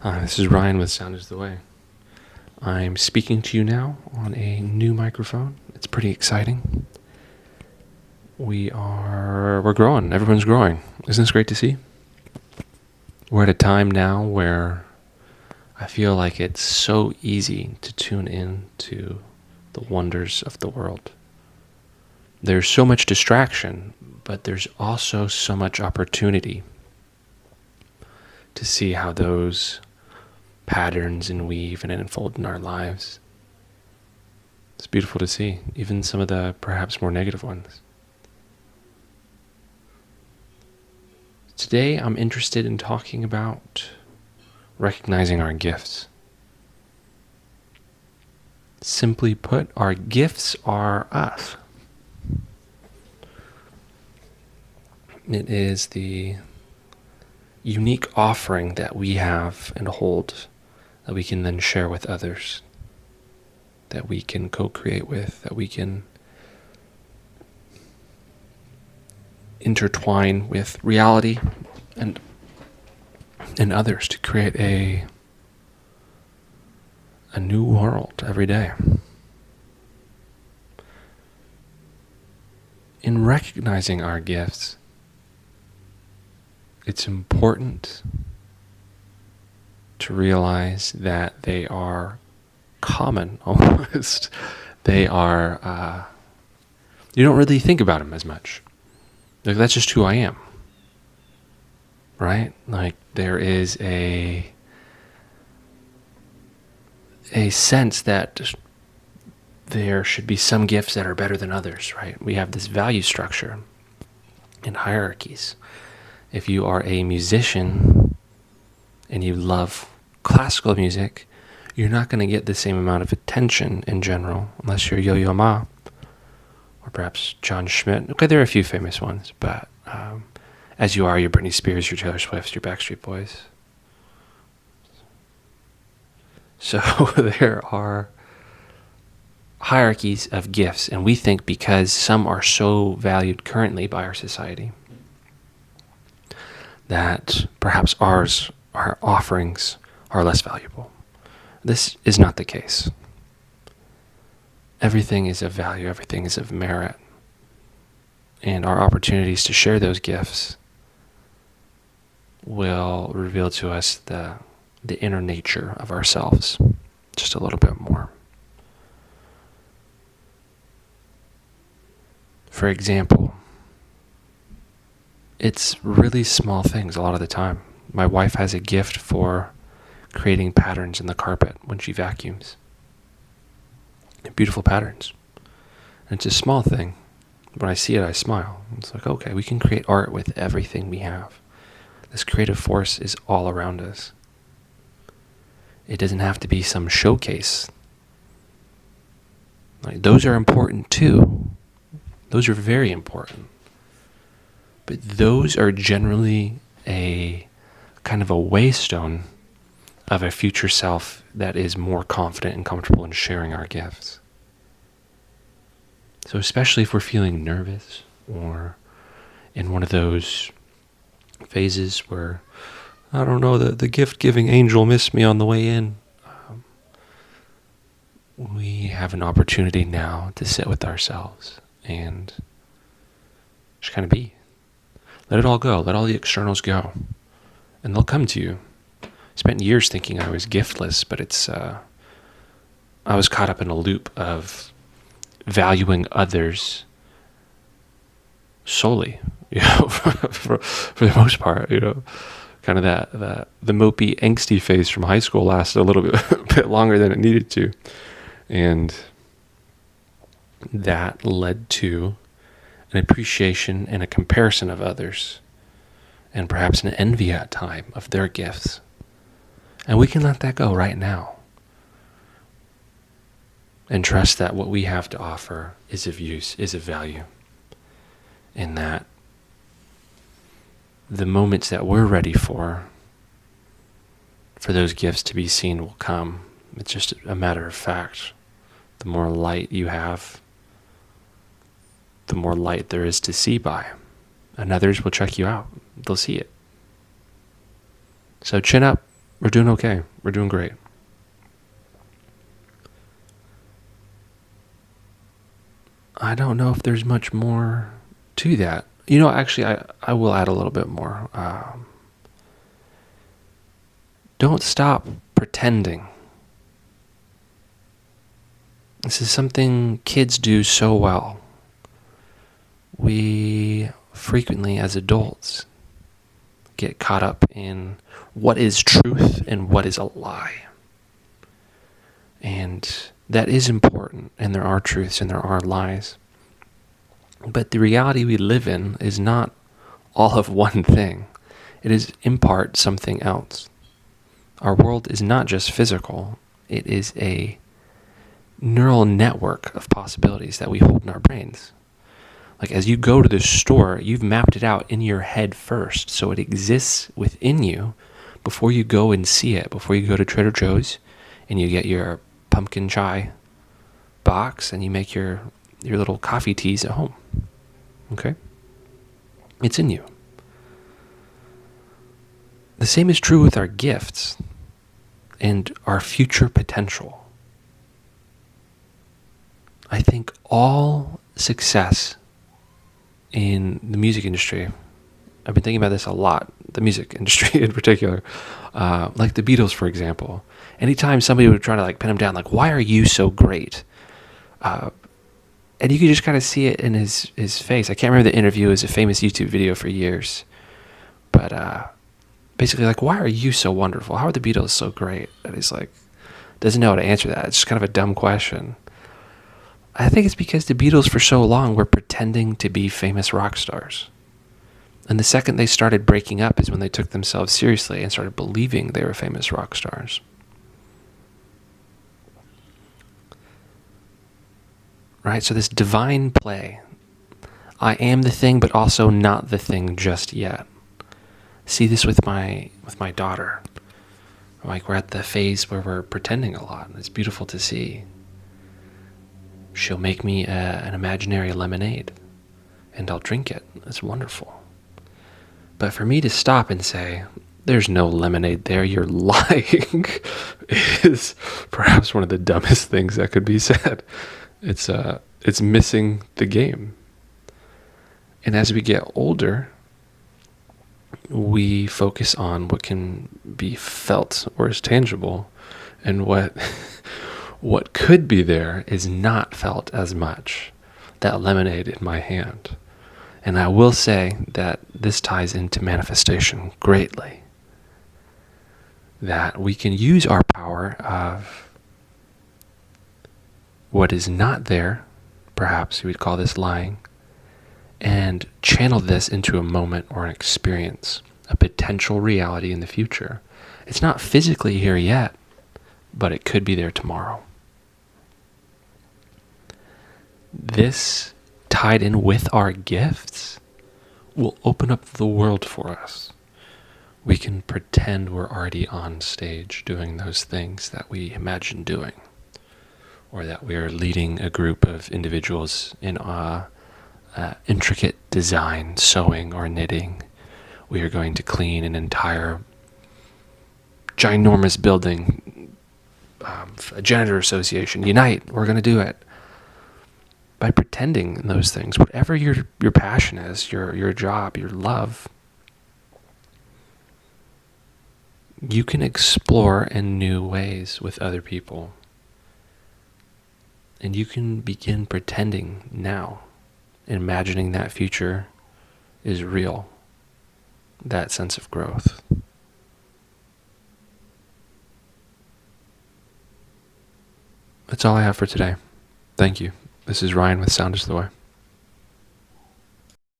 Hi, this is Ryan with Sound is the Way. I'm speaking to you now on a new microphone. It's pretty exciting. We're growing. Everyone's growing. Isn't this great to see? We're at a time now where I feel like it's so easy to tune in to the wonders of the world. There's so much distraction, but there's also so much opportunity to see how those patterns and weave and unfold in our lives. It's beautiful to see, even some of the perhaps more negative ones. Today I'm interested in talking about recognizing our gifts. Simply put, our gifts are us. It is the unique offering that we have and hold that we can then share with others, that we can co-create with, that we can intertwine with reality and others to create a new world every day. In recognizing our gifts, it's important to realize that they are common almost. They are, you don't really think about them as much. Like, that's just who I am. Right? Like, there is a sense that there should be some gifts that are better than others, right? We have this value structure and hierarchies. If you are a musician and you love classical music, you're not going to get the same amount of attention in general, unless you're Yo-Yo Ma or perhaps John Schmidt. Okay, there are a few famous ones, but as you are your Britney Spears, your Taylor Swifts, your Backstreet Boys. So there are hierarchies of gifts, and we think because some are so valued currently by our society that perhaps our offerings are less valuable. This is not the case. Everything is of value, everything is of merit, and our opportunities to share those gifts will reveal to us the inner nature of ourselves just a little bit more. For example, it's really small things a lot of the time. My wife has a gift for creating patterns in the carpet when she vacuums. Beautiful patterns. And it's a small thing. When I see it, I smile. It's like, okay, we can create art with everything we have. This creative force is all around us. It doesn't have to be some showcase. Like, those are important too. Those are very important. But those are generally a kind of a waystone of a future self that is more confident and comfortable in sharing our gifts. So especially if we're feeling nervous or in one of those phases where, I don't know, the gift-giving angel missed me on the way in, we have an opportunity now to sit with ourselves and just kind of be. Let it all go. Let all the externals go. And they'll come to you. I spent years thinking I was giftless, but I was caught up in a loop of valuing others solely, for the most part, kind of the mopey, angsty phase from high school lasted a little bit longer than it needed to. And that led to an appreciation and a comparison of others, and perhaps an envy at time of their gifts. And we can let that go right now and trust that what we have to offer is of use, is of value, and that the moments that we're ready for those gifts to be seen will come. It's just a matter of fact. The more light you have, the more light there is to see by. And others will check you out. They'll see it. So chin up, We're doing okay. We're doing great. I don't know if there's much more to that. Actually, I will add a little bit more. Don't stop pretending. This is something kids do so well. We frequently, as adults, get caught up in what is truth and what is a lie. And that is important, and there are truths and there are lies. But the reality we live in is not all of one thing. It is in part something else. Our world is not just physical. It is a neural network of possibilities that we hold in our brains. Like as you go to the store, you've mapped it out in your head first, so it exists within you before you go and see it, before you go to Trader Joe's and you get your pumpkin chai box and you make your little coffee teas at home. Okay? It's in you. The same is true with our gifts and our future potential. I think all success in the music industry, I've been thinking about this a lot, the music industry in particular, like the Beatles, for example. Anytime somebody would try to pin him down, why are you so great? And you could just kind of see it in his face. I can't remember the interview. It was a famous YouTube video for years. But basically, why are you so wonderful? How are the Beatles so great? And he's doesn't know how to answer that. It's just kind of a dumb question. I think it's because the Beatles for so long were pretending to be famous rock stars. And the second they started breaking up is when they took themselves seriously and started believing they were famous rock stars. Right? So this divine play. I am the thing, but also not the thing just yet. See this with my daughter. We're at the phase where we're pretending a lot. It's beautiful to see. She'll make me an imaginary lemonade, and I'll drink it. It's wonderful. But for me to stop and say, there's no lemonade there, you're lying, is perhaps one of the dumbest things that could be said. It's missing the game. And as we get older, we focus on what can be felt or is tangible, and what could be there is not felt as much. That lemonade in my hand. And I will say that this ties into manifestation greatly. That we can use our power of what is not there, perhaps we'd call this lying, and channel this into a moment or an experience, a potential reality in the future. It's not physically here yet, but it could be there tomorrow. This, tied in with our gifts, will open up the world for us. We can pretend we're already on stage doing those things that we imagine doing, or that we are leading a group of individuals in intricate design, sewing or knitting. We are going to clean an entire ginormous building, a janitor association. Unite, we're going to do it. By pretending those things, whatever your passion is, your job, your love, you can explore in new ways with other people. And you can begin pretending now, imagining that future is real, that sense of growth. That's all I have for today. Thank you. This is Ryan with Sound is the Way.